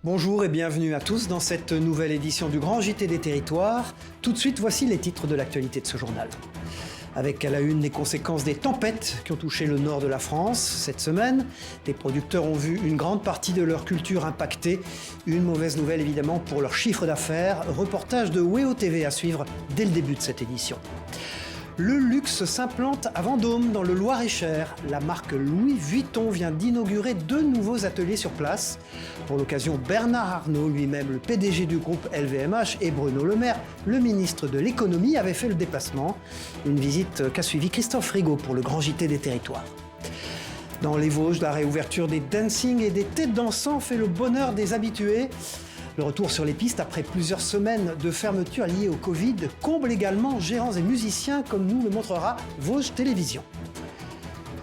Bonjour et bienvenue à tous dans cette nouvelle édition du Grand JT des Territoires. Tout de suite, voici les titres de l'actualité de ce journal. Avec à la une les conséquences des tempêtes qui ont touché le nord de la France cette semaine. Les producteurs ont vu une grande partie de leur culture impactée. Une mauvaise nouvelle évidemment pour leur chiffre d'affaires. Reportage de WEO TV à suivre dès le début de cette édition. Le luxe s'implante à Vendôme, dans le Loir-et-Cher. La marque Louis Vuitton vient d'inaugurer 2 nouveaux ateliers sur place. Pour l'occasion, Bernard Arnault, lui-même le PDG du groupe LVMH, et Bruno Le Maire, le ministre de l'économie, avaient fait le déplacement. Une visite qu'a suivi Christophe Rigaud pour le Grand JT des Territoires. Dans les Vosges, la réouverture des dancing et des têtes dansants fait le bonheur des habitués. Le retour sur les pistes après plusieurs semaines de fermeture liées au Covid comble également gérants et musiciens, comme nous le montrera Vosges Télévisions.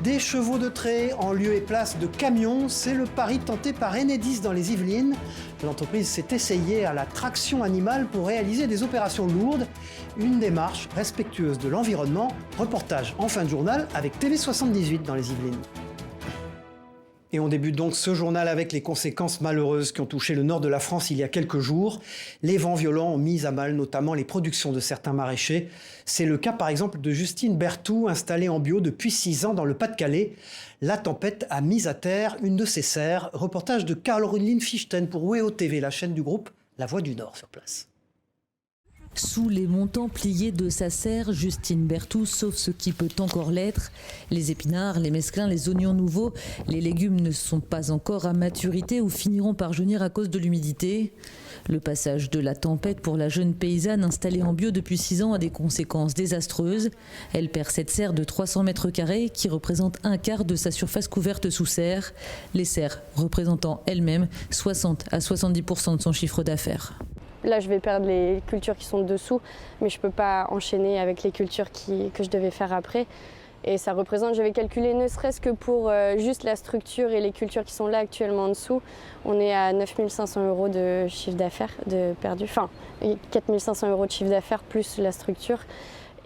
Des chevaux de trait en lieu et place de camions, c'est le pari tenté par Enedis dans les Yvelines. L'entreprise s'est essayée à la traction animale pour réaliser des opérations lourdes, une démarche respectueuse de l'environnement. Reportage en fin de journal avec TV78 dans les Yvelines. Et on débute donc ce journal avec les conséquences malheureuses qui ont touché le nord de la France il y a quelques jours. Les vents violents ont mis à mal notamment les productions de certains maraîchers. C'est le cas par exemple de Justine Berthoud, installée en bio depuis 6 ans dans le Pas-de-Calais. La tempête a mis à terre une de ses serres. Reportage de Caroline Fichten pour WEO TV, la chaîne du groupe La Voix du Nord sur place. Sous les montants pliés de sa serre, Justine Berthoud sauve ce qui peut encore l'être. Les épinards, les mesclins, les oignons nouveaux, les légumes ne sont pas encore à maturité ou finiront par jaunir à cause de l'humidité. Le passage de la tempête pour la jeune paysanne installée en bio depuis 6 ans a des conséquences désastreuses. Elle perd cette serre de 300 mètres carrés qui représente un quart de sa surface couverte sous serre. Les serres représentant elles-mêmes 60 à 70% de son chiffre d'affaires. Là, je vais perdre les cultures qui sont dessous, mais je ne peux pas enchaîner avec les cultures que je devais faire après. Et ça représente, je vais calculer ne serait-ce que pour juste la structure et les cultures qui sont là actuellement en dessous, on est à 9 500 € de chiffre d'affaires de perdu, enfin 4 500 € de chiffre d'affaires plus la structure.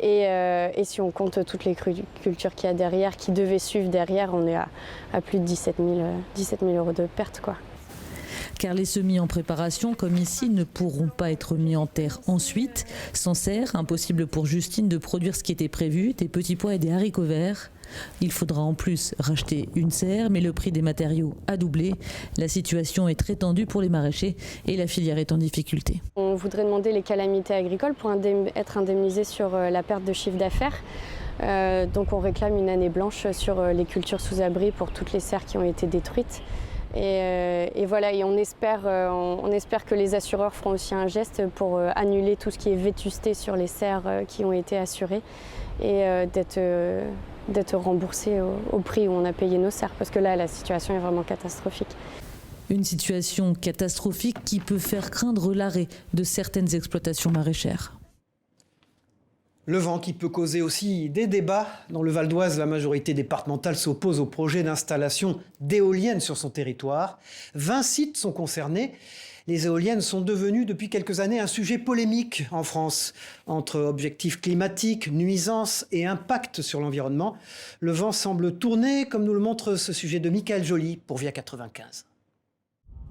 Et si on compte toutes les cultures qu'il y a derrière, qui devaient suivre derrière, on est à plus de 17 000 € de pertes, quoi. Car les semis en préparation, comme ici, ne pourront pas être mis en terre ensuite. Sans serre, impossible pour Justine de produire ce qui était prévu, des petits pois et des haricots verts. Il faudra en plus racheter une serre, mais le prix des matériaux a doublé. La situation est très tendue pour les maraîchers et la filière est en difficulté. On voudrait demander les calamités agricoles pour être indemnisé sur la perte de chiffre d'affaires. Donc on réclame une année blanche sur les cultures sous abri pour toutes les serres qui ont été détruites. Et voilà, et on espère que les assureurs feront aussi un geste pour annuler tout ce qui est vétusté sur les serres qui ont été assurées et d'être remboursés au prix où on a payé nos serres, parce que là, la situation est vraiment catastrophique. Une situation catastrophique qui peut faire craindre l'arrêt de certaines exploitations maraîchères. Le vent qui peut causer aussi des débats. Dans le Val d'Oise, la majorité départementale s'oppose au projet d'installation d'éoliennes sur son territoire. 20 sites sont concernés. Les éoliennes sont devenues depuis quelques années un sujet polémique en France. Entre objectifs climatiques, nuisances et impact sur l'environnement, le vent semble tourner, comme nous le montre ce sujet de Michael Joly pour Via 95.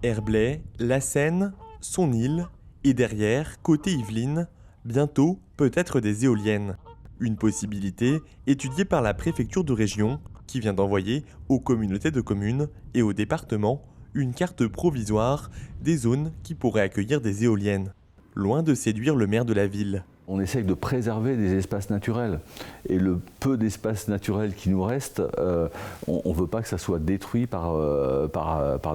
Herblay, la Seine, son île et derrière, côté Yvelines, bientôt, peut-être des éoliennes. Une possibilité étudiée par la préfecture de région qui vient d'envoyer aux communautés de communes et aux départements une carte provisoire des zones qui pourraient accueillir des éoliennes. Loin de séduire le maire de la ville. On essaye de préserver des espaces naturels. Et le peu d'espace naturel qui nous reste, on ne veut pas que ça soit détruit par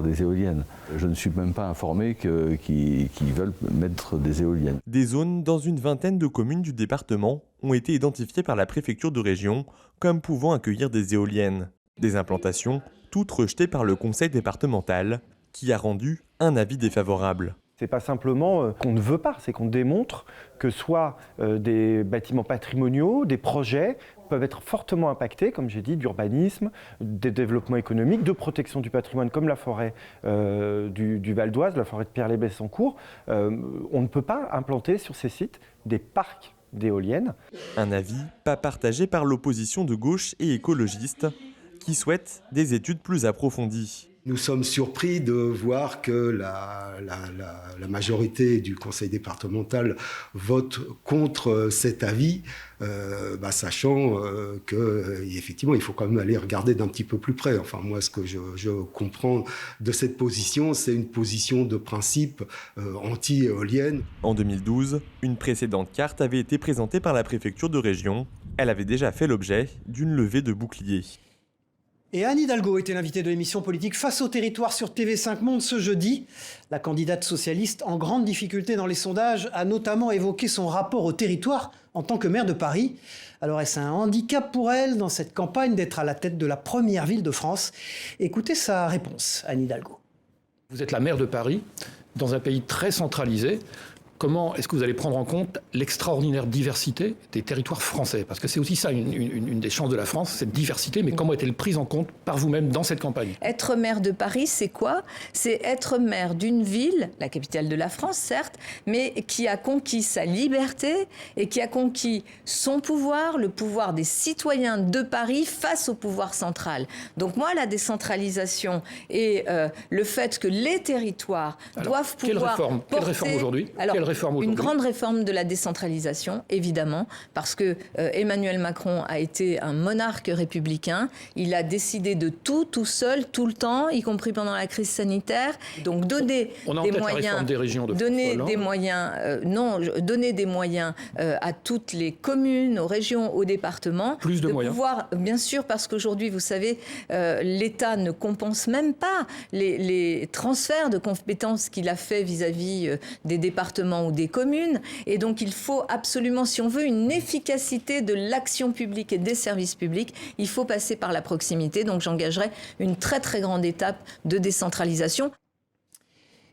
des éoliennes. Je ne suis même pas informé qu'ils veulent mettre des éoliennes. Des zones dans une vingtaine de communes du département ont été identifiées par la préfecture de région comme pouvant accueillir des éoliennes. Des implantations toutes rejetées par le conseil départemental qui a rendu un avis défavorable. C'est pas simplement qu'on ne veut pas, c'est qu'on démontre que soit des bâtiments patrimoniaux, des projets peuvent être fortement impactés, comme j'ai dit, d'urbanisme, de développement économique, de protection du patrimoine, comme la forêt du Val d'Oise, la forêt de Pierre-les-Bessancourt. On ne peut pas implanter sur ces sites des parcs d'éoliennes. Un avis pas partagé par l'opposition de gauche et écologiste qui souhaite des études plus approfondies. Nous sommes surpris de voir que la majorité du conseil départemental vote contre cet avis, sachant qu'effectivement, il faut quand même aller regarder d'un petit peu plus près. Enfin, moi, ce que je comprends de cette position, c'est une position de principe anti-éolienne. En 2012, une précédente carte avait été présentée par la préfecture de région. Elle avait déjà fait l'objet d'une levée de bouclier. Et Anne Hidalgo était l'invitée de l'émission politique Face au territoire sur TV5 Monde ce jeudi. La candidate socialiste, en grande difficulté dans les sondages, a notamment évoqué son rapport au territoire en tant que maire de Paris. Alors est-ce un handicap pour elle dans cette campagne d'être à la tête de la première ville de France? Écoutez sa réponse, Anne Hidalgo. Vous êtes la maire de Paris, dans un pays très centralisé. Comment est-ce que vous allez prendre en compte l'extraordinaire diversité des territoires français? Parce que c'est aussi ça, une des chances de la France, cette diversité. Mais comment est-elle prise en compte par vous-même dans cette campagne? Être maire de Paris, c'est quoi? C'est être maire d'une ville, la capitale de la France, certes, mais qui a conquis sa liberté et qui a conquis son pouvoir, le pouvoir des citoyens de Paris face au pouvoir central. Donc moi, la décentralisation et le fait que les territoires doivent pouvoir porter... Quelle réforme aujourd'hui? Une grande réforme de la décentralisation, évidemment, parce que Emmanuel Macron a été un monarque républicain. Il a décidé de tout seul, tout le temps, y compris pendant la crise sanitaire. Donc donner des moyens, donner des moyens à toutes les communes, aux régions, aux départements. Plus de moyens. Pouvoir, bien sûr, parce qu'aujourd'hui, vous savez, l'État ne compense même pas les transferts de compétences qu'il a fait vis-à-vis des départements ou des communes. Et donc, il faut absolument, si on veut une efficacité de l'action publique et des services publics, il faut passer par la proximité. Donc, j'engagerai une très, très grande étape de décentralisation.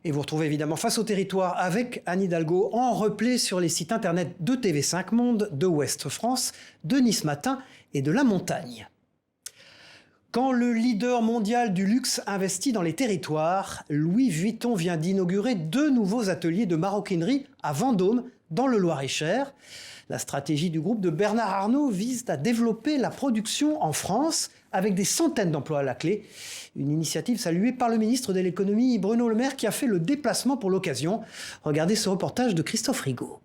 Et vous retrouvez évidemment Face au territoire avec Anne Hidalgo en replay sur les sites internet de TV5 Monde, de Ouest France, de Nice Matin et de La Montagne. Quand le leader mondial du luxe investit dans les territoires, Louis Vuitton vient d'inaugurer 2 nouveaux ateliers de maroquinerie à Vendôme, dans le Loir-et-Cher. La stratégie du groupe de Bernard Arnault vise à développer la production en France avec des centaines d'emplois à la clé. Une initiative saluée par le ministre de l'économie Bruno Le Maire qui a fait le déplacement pour l'occasion. Regardez ce reportage de Christophe Rigaud.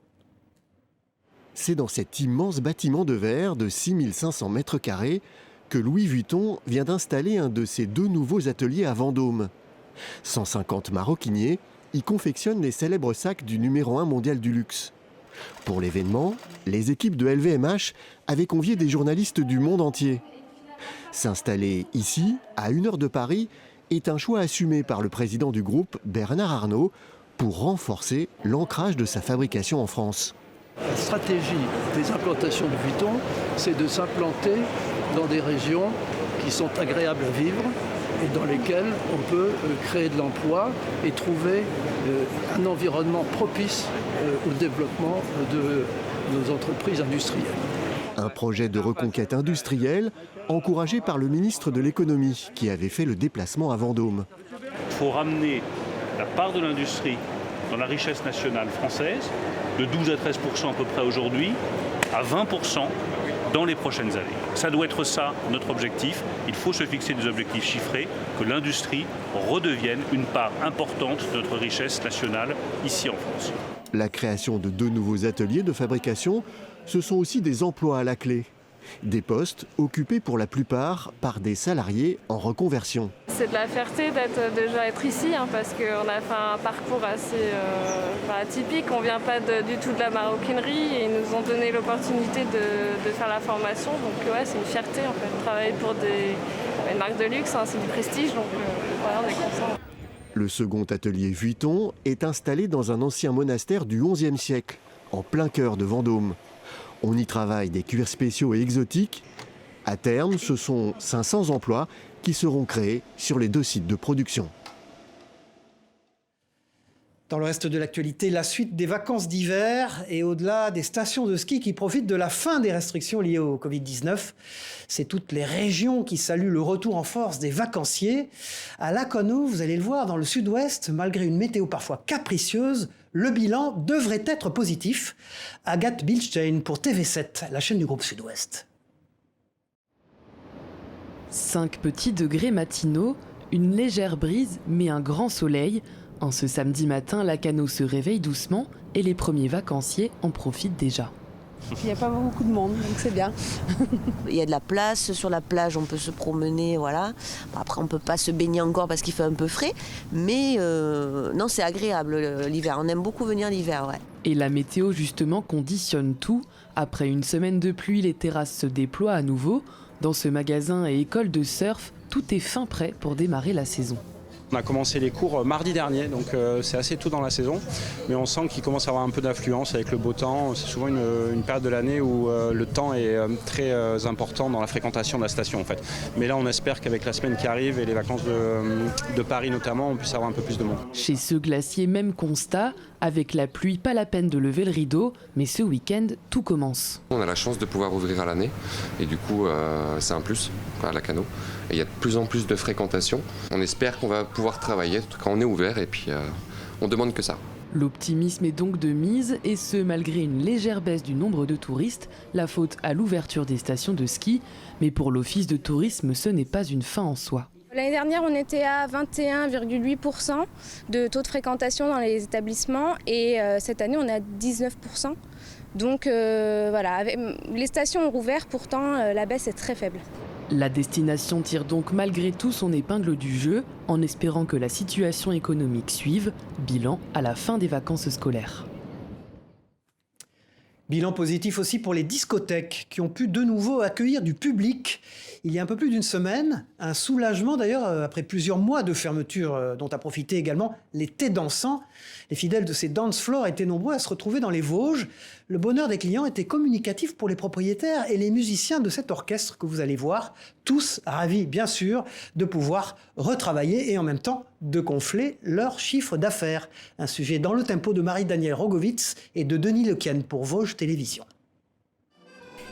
C'est dans cet immense bâtiment de verre de 6500 mètres carrés que Louis Vuitton vient d'installer un de ses 2 nouveaux ateliers à Vendôme. 150 maroquiniers y confectionnent les célèbres sacs du numéro 1 mondial du luxe. Pour l'événement, les équipes de LVMH avaient convié des journalistes du monde entier. S'installer ici, à 1 heure de Paris, est un choix assumé par le président du groupe, Bernard Arnault, pour renforcer l'ancrage de sa fabrication en France. La stratégie des implantations de Vuitton, c'est de s'implanter dans des régions qui sont agréables à vivre et dans lesquelles on peut créer de l'emploi et trouver un environnement propice au développement de nos entreprises industrielles. Un projet de reconquête industrielle encouragé par le ministre de l'économie qui avait fait le déplacement à Vendôme. Il faut ramener la part de l'industrie dans la richesse nationale française de 12 à 13% à peu près aujourd'hui à 20% dans les prochaines années. Ça doit être ça notre objectif. Il faut se fixer des objectifs chiffrés, que l'industrie redevienne une part importante de notre richesse nationale ici en France. La création de 2 nouveaux ateliers de fabrication, ce sont aussi des emplois à la clé. Des postes occupés pour la plupart par des salariés en reconversion. C'est de la fierté déjà être ici, parce qu'on a fait un parcours assez atypique. On ne vient pas du tout de la maroquinerie et ils nous ont donné l'opportunité de faire la formation. Donc ouais, c'est une fierté en fait. Travailler pour une marque de luxe, c'est du prestige, donc on est content. Le second atelier Vuitton est installé dans un ancien monastère du XIe siècle, en plein cœur de Vendôme. On y travaille des cuirs spéciaux et exotiques. À terme, ce sont 500 emplois qui seront créés sur les 2 sites de production. Dans le reste de l'actualité, la suite des vacances d'hiver et au-delà des stations de ski qui profitent de la fin des restrictions liées au Covid-19. C'est toutes les régions qui saluent le retour en force des vacanciers. À Lacanau, vous allez le voir, dans le sud-ouest, malgré une météo parfois capricieuse, le bilan devrait être positif. Agathe Bilstein pour TV7, la chaîne du groupe Sud-Ouest. 5 petits degrés matinaux, Une légère brise, mais un grand soleil. En ce samedi matin, Lacanau se réveille doucement et les premiers vacanciers en profitent déjà. Il n'y a pas beaucoup de monde, donc c'est bien. Il y a de la place, sur la plage on peut se promener, voilà. Après on ne peut pas se baigner encore parce qu'il fait un peu frais, mais non, c'est agréable l'hiver, on aime beaucoup venir l'hiver, ouais. Et la météo justement conditionne tout. Après une semaine de pluie, les terrasses se déploient à nouveau. Dans ce magasin et école de surf, tout est fin prêt pour démarrer la saison. On a commencé les cours mardi dernier, donc c'est assez tôt dans la saison, mais on sent qu'il commence à avoir un peu d'affluence avec le beau temps. C'est souvent une période de l'année où le temps est très important dans la fréquentation de la station en fait. Mais là on espère qu'avec la semaine qui arrive et les vacances de Paris notamment, on puisse avoir un peu plus de monde. Chez ce glacier, même constat, avec la pluie, pas la peine de lever le rideau, mais ce week-end, tout commence. On a la chance de pouvoir ouvrir à l'année et du coup c'est un plus à Lacanau. Et il y a de plus en plus de fréquentation. On espère qu'on va pouvoir travailler quand on est ouvert et puis on demande que ça. L'optimisme est donc de mise et ce malgré une légère baisse du nombre de touristes, la faute à l'ouverture des stations de ski. Mais pour l'office de tourisme, ce n'est pas une fin en soi. L'année dernière, on était à 21,8% de taux de fréquentation dans les établissements et cette année, on est à 19%. Donc voilà, les stations ont rouvert, pourtant la baisse est très faible. La destination tire donc malgré tout son épingle du jeu, en espérant que la situation économique suive. Bilan à la fin des vacances scolaires. Bilan positif aussi pour les discothèques qui ont pu de nouveau accueillir du public. Il y a un peu plus d'une semaine, un soulagement d'ailleurs après plusieurs mois de fermeture dont a profité également l'été dansant. Les fidèles de ces dance floors étaient nombreux à se retrouver dans les Vosges. Le bonheur des clients était communicatif pour les propriétaires et les musiciens de cet orchestre que vous allez voir, tous ravis bien sûr de pouvoir retravailler et en même temps de gonfler leur chiffre d'affaires. Un sujet dans le tempo de Marie-Danielle Rogovitz et de Denis Lequienne pour Vosges Télévisions.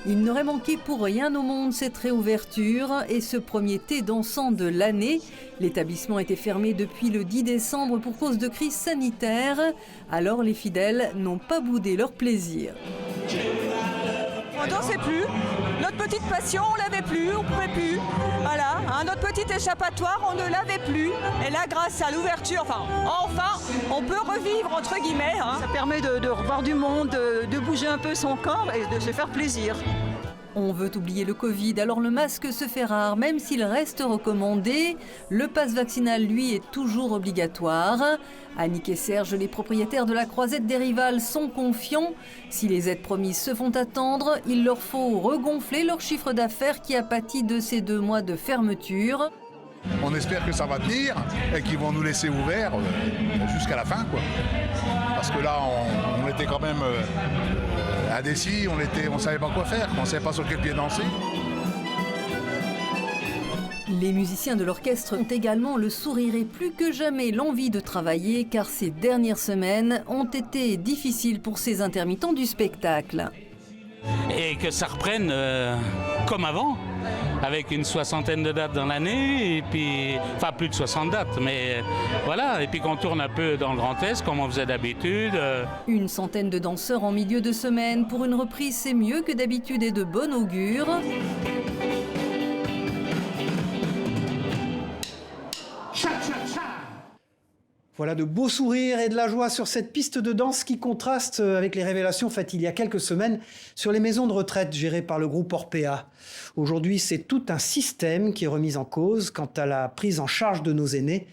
Il n'aurait manqué pour rien au monde cette réouverture et ce premier thé dansant de l'année. L'établissement était fermé depuis le 10 décembre pour cause de crise sanitaire. Alors les fidèles n'ont pas boudé leur plaisir. On ne dansait plus. Notre petite passion, on l'avait plus, on ne pouvait plus. Voilà, notre petit échappatoire, on ne l'avait plus. Et là, grâce à l'ouverture, enfin, on peut revivre entre guillemets. Ça permet de revoir du monde, de bouger un peu son corps et de se faire plaisir. On veut oublier le Covid, alors le masque se fait rare, même s'il reste recommandé. Le pass vaccinal, lui, est toujours obligatoire. Annick et Serge, les propriétaires de la Croisette des Rivals, sont confiants. Si les aides promises se font attendre, il leur faut regonfler leur chiffre d'affaires qui a pâti de ces 2 mois de fermeture. On espère que ça va tenir et qu'ils vont nous laisser ouverts jusqu'à la fin, quoi. Parce que là, on était quand même indécis, on savait pas quoi faire, on savait pas sur quel pied danser. Les musiciens de l'orchestre ont également le sourire et plus que jamais l'envie de travailler car ces dernières semaines ont été difficiles pour ces intermittents du spectacle. Et que ça reprenne comme avant, avec une 60aine de dates dans l'année, et puis, enfin plus de 60 dates, mais voilà, et puis qu'on tourne un peu dans le Grand Est comme on faisait d'habitude. Une centaine de danseurs en milieu de semaine pour une reprise, c'est mieux que d'habitude et de bon augure. Voilà de beaux sourires et de la joie sur cette piste de danse qui contraste avec les révélations faites il y a quelques semaines sur les maisons de retraite gérées par le groupe Orpea. Aujourd'hui, c'est tout un système qui est remis en cause quant à la prise en charge de nos aînés.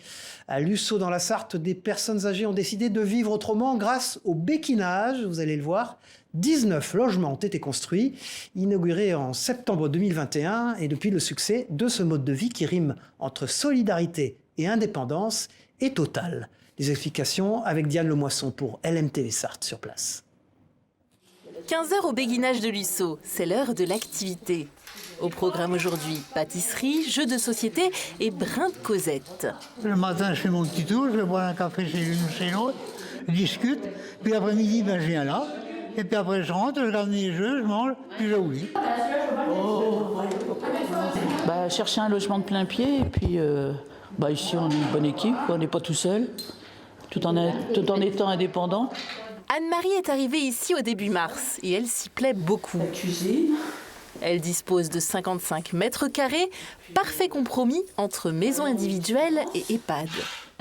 À Lussau, dans la Sarthe, des personnes âgées ont décidé de vivre autrement grâce au béquinage. Vous allez le voir, 19 logements ont été construits, inaugurés en septembre 2021. Et depuis, le succès de ce mode de vie qui rime entre solidarité et indépendance est total. Des explications avec Diane Lemoisson pour LMTV Sarthe sur place. 15h au béguinage de Lussau, c'est l'heure de l'activité. Au programme aujourd'hui, pâtisserie, jeux de société et brin de causette. Le matin, je fais mon petit tour, je vais boire un café chez l'une ou chez l'autre, je discute, puis l'après-midi, je viens là, et puis après je rentre, je regarde les jeux, je mange, puis j'oublie. Chercher un logement de plein pied, et puis ici on est une bonne équipe, on n'est pas tout seul, tout en étant indépendant. Anne-Marie est arrivée ici au début mars et elle s'y plaît beaucoup. La cuisine, Elle dispose de 55 mètres carrés, parfait compromis entre maison individuelle et EHPAD.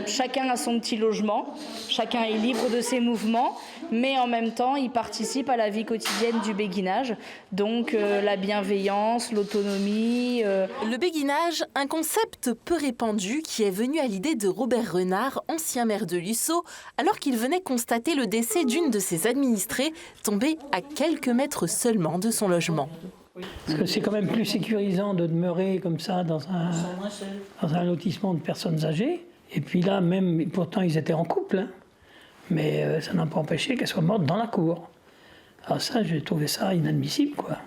Chacun a son petit logement, chacun est libre de ses mouvements, mais en même temps, il participe à la vie quotidienne du béguinage. Donc la bienveillance, l'autonomie. Le béguinage, un concept peu répandu qui est venu à l'idée de Robert Renard, ancien maire de Luçon, alors qu'il venait constater le décès d'une de ses administrées, tombée à quelques mètres seulement de son logement. Parce que c'est quand même plus sécurisant de demeurer comme ça dans un lotissement de personnes âgées. Et puis là, même, pourtant, ils étaient en couple, hein, mais ça n'a pas empêché qu'elle soit morte dans la cour. Alors ça, j'ai trouvé ça inadmissible, quoi.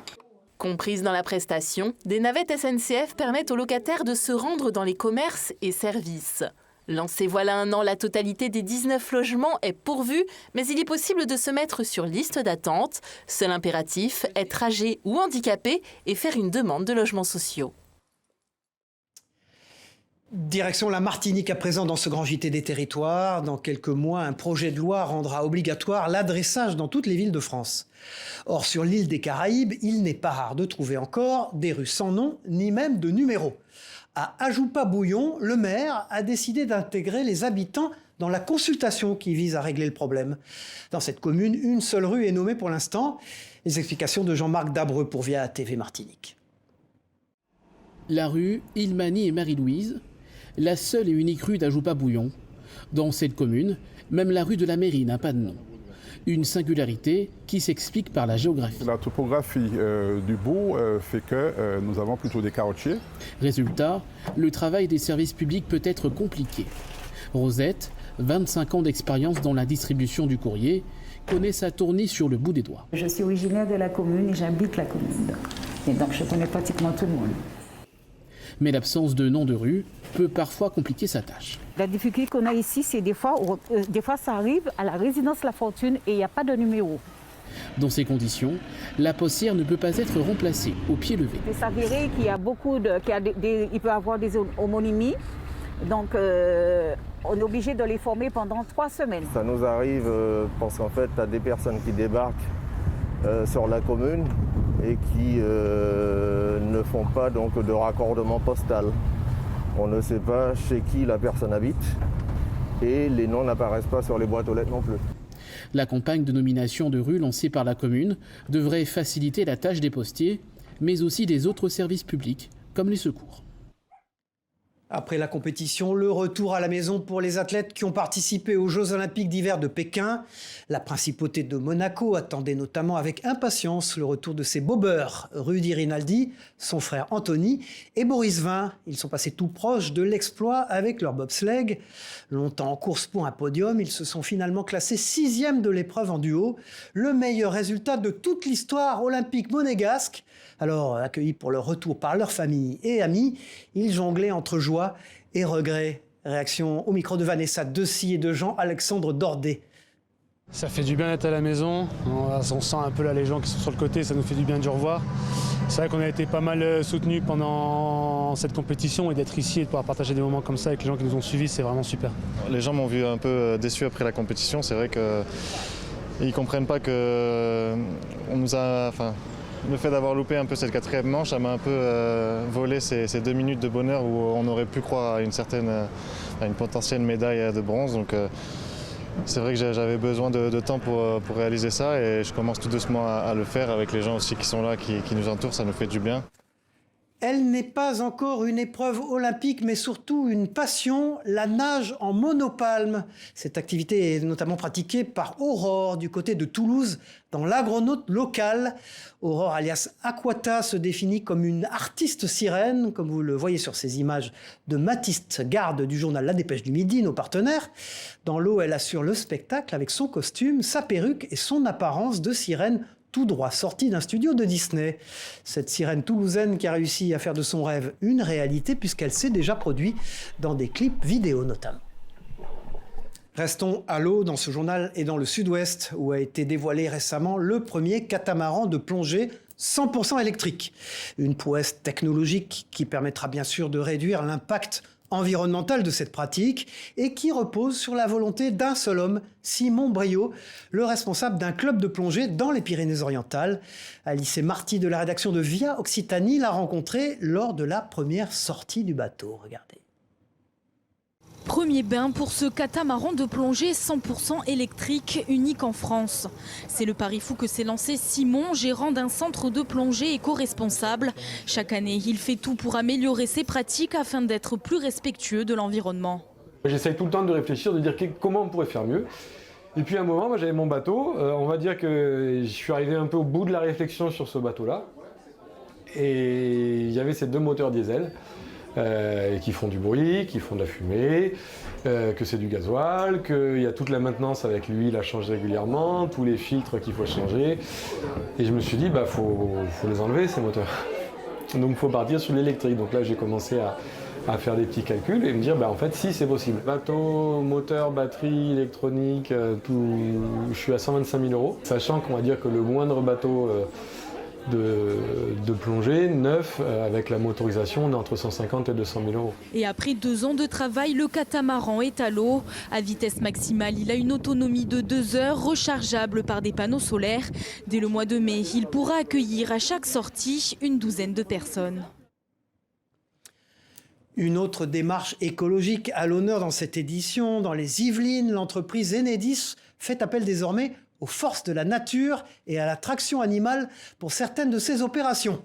Comprises dans la prestation, des navettes SNCF permettent aux locataires de se rendre dans les commerces et services. Lancée voilà un an, la totalité des 19 logements est pourvue, mais il est possible de se mettre sur liste d'attente. Seul impératif, être âgé ou handicapé et faire une demande de logements sociaux. Direction la Martinique à présent dans ce grand JT des territoires. Dans quelques mois, un projet de loi rendra obligatoire l'adressage dans toutes les villes de France. Or, sur l'île des Caraïbes, il n'est pas rare de trouver encore des rues sans nom, ni même de numéros. À Ajoupa-Bouillon, le maire a décidé d'intégrer les habitants dans la consultation qui vise à régler le problème. Dans cette commune, une seule rue est nommée pour l'instant. Les explications de Jean-Marc Dabreux pour Via TV Martinique. La rue Ilmani et Marie-Louise, la seule et unique rue d'Ajoupa-Bouillon. Dans cette commune, même la rue de la mairie n'a pas de nom. Une singularité qui s'explique par la géographie. La topographie du bourg fait que nous avons plutôt des caroutiers. Résultat, le travail des services publics peut être compliqué. Rosette, 25 ans d'expérience dans la distribution du courrier, connaît sa tournée sur le bout des doigts. Je suis originaire de la commune et j'habite la commune. Et donc je connais pratiquement tout le monde. Mais l'absence de nom de rue peut parfois compliquer sa tâche. La difficulté qu'on a ici, c'est des fois ça arrive à la résidence La Fortune et il n'y a pas de numéro. Dans ces conditions, la postière ne peut pas être remplacée au pied levé. Il peut s'avérer qu'il y a il peut y avoir des homonymies, donc on est obligé de les former pendant 3 semaines. Ça nous arrive parce qu'en fait, tu as des personnes qui débarquent sur la commune et qui ne font pas donc de raccordement postal. On ne sait pas chez qui la personne habite et les noms n'apparaissent pas sur les boîtes aux lettres non plus. La campagne de nomination de rue lancée par la commune devrait faciliter la tâche des postiers, mais aussi des autres services publics, comme les secours. Après la compétition, le retour à la maison pour les athlètes qui ont participé aux Jeux Olympiques d'hiver de Pékin. La principauté de Monaco attendait notamment avec impatience le retour de ses bobeurs, Rudy Rinaldi, son frère Anthony et Boris Vian. Ils sont passés tout proches de l'exploit avec leur bobsleigh. Longtemps en course pour un podium, ils se sont finalement classés 6e de l'épreuve en duo. Le meilleur résultat de toute l'histoire olympique monégasque. Alors, accueillis pour leur retour par leur famille et amis, ils jonglaient entre joie et regret. Réaction au micro de Vanessa Dessy et de Jean-Alexandre Dordet. Ça fait du bien d'être à la maison, on sent un peu là les gens qui sont sur le côté, ça nous fait du bien de les revoir. C'est vrai qu'on a été pas mal soutenus pendant cette compétition et d'être ici et de pouvoir partager des moments comme ça avec les gens qui nous ont suivis, c'est vraiment super. Les gens m'ont vu un peu déçu après la compétition, c'est vrai qu'ils ne comprennent pas que on nous a... Le fait d'avoir loupé un peu cette 4e manche, ça m'a un peu volé ces 2 minutes de bonheur où on aurait pu croire à une potentielle médaille de bronze. Donc c'est vrai que j'avais besoin de temps pour réaliser ça et je commence tout doucement à le faire avec les gens aussi qui sont là, qui nous entourent, ça nous fait du bien. Elle n'est pas encore une épreuve olympique, mais surtout une passion, la nage en monopalme. Cette activité est notamment pratiquée par Aurore, du côté de Toulouse, dans l'agronaute local. Aurore, alias Aquata, se définit comme une artiste sirène, comme vous le voyez sur ces images de Mathis Garde du journal La Dépêche du Midi, nos partenaires. Dans l'eau, elle assure le spectacle avec son costume, sa perruque et son apparence de sirène tout droit sortie d'un studio de Disney. Cette sirène toulousaine qui a réussi à faire de son rêve une réalité puisqu'elle s'est déjà produite dans des clips vidéo notamment. Restons à l'eau dans ce journal et dans le sud-ouest où a été dévoilé récemment le premier catamaran de plongée 100% électrique. Une prouesse technologique qui permettra bien sûr de réduire l'impact environnementale de cette pratique et qui repose sur la volonté d'un seul homme, Simon Briot, le responsable d'un club de plongée dans les Pyrénées-Orientales. Alice et Marty de la rédaction de Via Occitanie l'a rencontré lors de la première sortie du bateau. Regardez. Premier bain pour ce catamaran de plongée 100% électrique, unique en France. C'est le pari fou que s'est lancé Simon, gérant d'un centre de plongée éco-responsable. Chaque année, il fait tout pour améliorer ses pratiques afin d'être plus respectueux de l'environnement. J'essaye tout le temps de réfléchir, de dire comment on pourrait faire mieux. Et puis à un moment, moi, j'avais mon bateau. On va dire que je suis arrivé un peu au bout de la réflexion sur ce bateau-là. Et il y avait ces 2 moteurs diesel. Qui font du bruit, qui font de la fumée, que c'est du gasoil, qu'il y a toute la maintenance avec l'huile à changer régulièrement, tous les filtres qu'il faut changer. Et je me suis dit, faut les enlever ces moteurs. Donc il faut partir sur l'électrique. Donc là j'ai commencé à faire des petits calculs et me dire, en fait si c'est possible. Bateau, moteur, batterie, électronique, tout, je suis à 125 000 €. Sachant qu'on va dire que le moindre bateau de plongée neuf avec la motorisation, on est entre 150 et 200 000 €. Et après 2 ans de travail, le catamaran est à l'eau. À vitesse maximale, il a une autonomie de 2 heures, rechargeable par des panneaux solaires. Dès le mois de mai, il pourra accueillir à chaque sortie une 12aine de personnes. Une autre démarche écologique à l'honneur dans cette édition. Dans les Yvelines, l'entreprise Enedis fait appel désormais aux forces de la nature et à la traction animale pour certaines de ses opérations.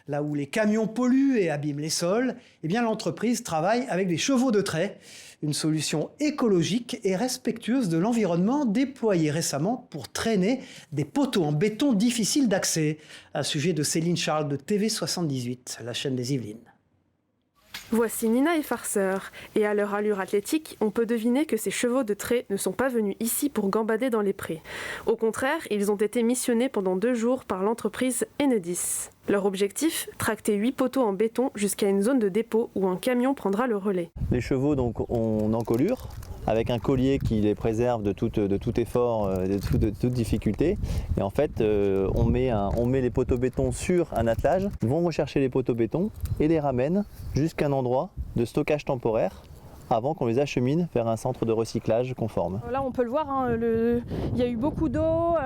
Là où les camions polluent et abîment les sols, l'entreprise travaille avec des chevaux de trait. Une solution écologique et respectueuse de l'environnement déployée récemment pour traîner des poteaux en béton difficiles d'accès. Un sujet de Céline Charles de TV78, la chaîne des Yvelines. Voici Nina et Farceur. Et à leur allure athlétique, on peut deviner que ces chevaux de trait ne sont pas venus ici pour gambader dans les prés. Au contraire, ils ont été missionnés pendant 2 jours par l'entreprise Enedis. Leur objectif, tracter 8 poteaux en béton jusqu'à une zone de dépôt où un camion prendra le relais. Les chevaux donc, ont une encolure avec un collier qui les préserve de tout effort, de toute difficulté. Et en fait, on met les poteaux béton sur un attelage, ils vont rechercher les poteaux béton et les ramènent jusqu'à un endroit de stockage temporaire avant qu'on les achemine vers un centre de recyclage conforme. Là on peut le voir, il y a eu beaucoup d'eau,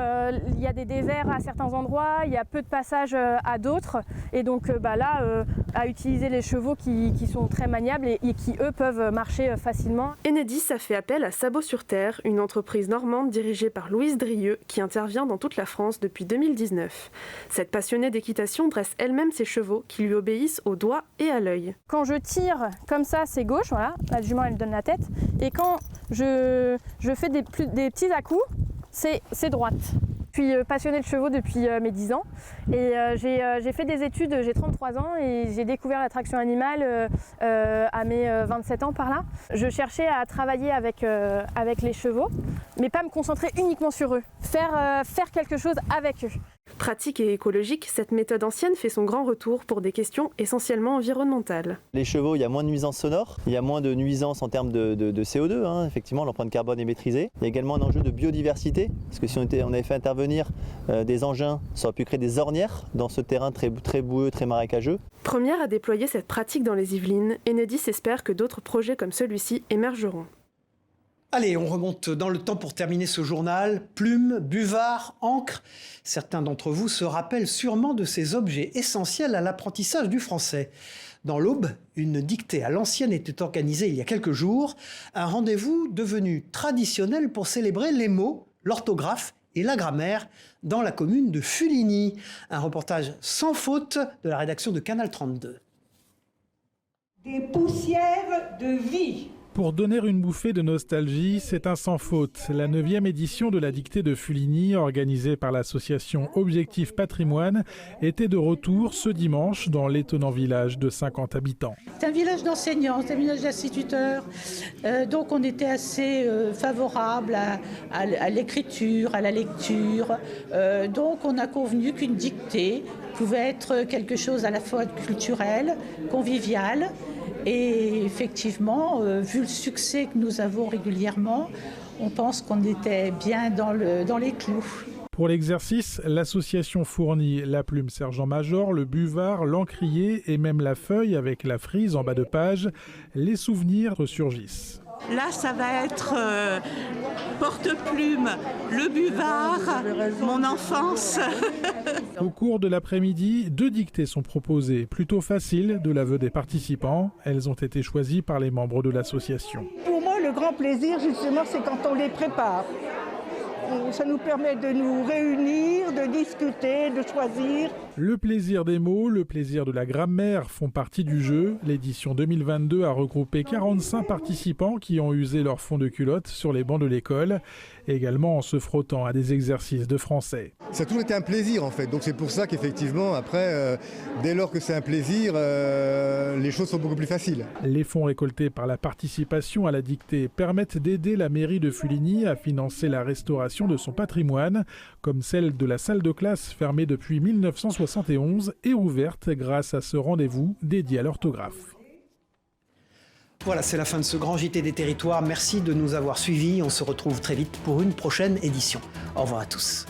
il y a des déserts à certains endroits, il y a peu de passages à d'autres. Et donc là, à utiliser les chevaux qui sont très maniables et qui eux peuvent marcher facilement. Enedis a fait appel à Sabot sur Terre, une entreprise normande dirigée par Louise Drieux qui intervient dans toute la France depuis 2019. Cette passionnée d'équitation dresse elle-même ses chevaux qui lui obéissent au doigt et à l'œil. Quand je tire comme ça, c'est gauche, voilà. La jument elle donne la tête, et quand je fais des petits à-coups, c'est droite. Je suis passionnée de chevaux depuis mes 10 ans et j'ai fait des études, j'ai 33 ans et j'ai découvert la traction animale à mes 27 ans par là. Je cherchais à travailler avec les chevaux, mais pas me concentrer uniquement sur eux, faire quelque chose avec eux. Pratique et écologique, cette méthode ancienne fait son grand retour pour des questions essentiellement environnementales. Les chevaux, il y a moins de nuisances sonores, il y a moins de nuisances en termes de CO2, effectivement l'empreinte carbone est maîtrisée. Il y a également un enjeu de biodiversité, parce que si on avait fait intervenir des engins, ça aurait pu créer des ornières dans ce terrain très boueux, très marécageux. Première à déployer cette pratique dans les Yvelines, Enedis espère que d'autres projets comme celui-ci émergeront. Allez, on remonte dans le temps pour terminer ce journal. Plumes, buvards, encre. Certains d'entre vous se rappellent sûrement de ces objets essentiels à l'apprentissage du français. Dans l'Aube, une dictée à l'ancienne était organisée il y a quelques jours. Un rendez-vous devenu traditionnel pour célébrer les mots, l'orthographe et la grammaire dans la commune de Fuligny. Un reportage sans faute de la rédaction de Canal 32. Des poussières de vie. Pour donner une bouffée de nostalgie, c'est un sans faute. La 9e édition de la dictée de Fuligny, organisée par l'association Objectif Patrimoine, était de retour ce dimanche dans l'étonnant village de 50 habitants. C'est un village d'enseignants, c'est un village d'instituteurs. Donc on était assez favorable à l'écriture, à la lecture. Donc on a convenu qu'une dictée pouvait être quelque chose à la fois culturel, convivial. Et effectivement, vu le succès que nous avons régulièrement, on pense qu'on était bien dans les clous. Pour l'exercice, l'association fournit la plume sergent-major, le buvard, l'encrier et même la feuille avec la frise en bas de page. Les souvenirs ressurgissent. Là, ça va être porte-plume, le buvard, mon enfance. Au cours de l'après-midi, 2 dictées sont proposées, plutôt faciles de l'aveu des participants. Elles ont été choisies par les membres de l'association. Pour moi, le grand plaisir, justement, c'est quand on les prépare. Ça nous permet de nous réunir, de discuter, de choisir. Le plaisir des mots, le plaisir de la grammaire font partie du jeu. L'édition 2022 a regroupé 45 participants qui ont usé leur fond de culotte sur les bancs de l'école, également en se frottant à des exercices de français. Ça a toujours été un plaisir en fait, donc c'est pour ça qu'effectivement après, dès lors que c'est un plaisir, les choses sont beaucoup plus faciles. Les fonds récoltés par la participation à la dictée permettent d'aider la mairie de Fuligny à financer la restauration de son patrimoine, comme celle de la salle de classe fermée depuis 1971 et ouverte grâce à ce rendez-vous dédié à l'orthographe. Voilà, c'est la fin de ce grand JT des territoires. Merci de nous avoir suivis. On se retrouve très vite pour une prochaine édition. Au revoir à tous.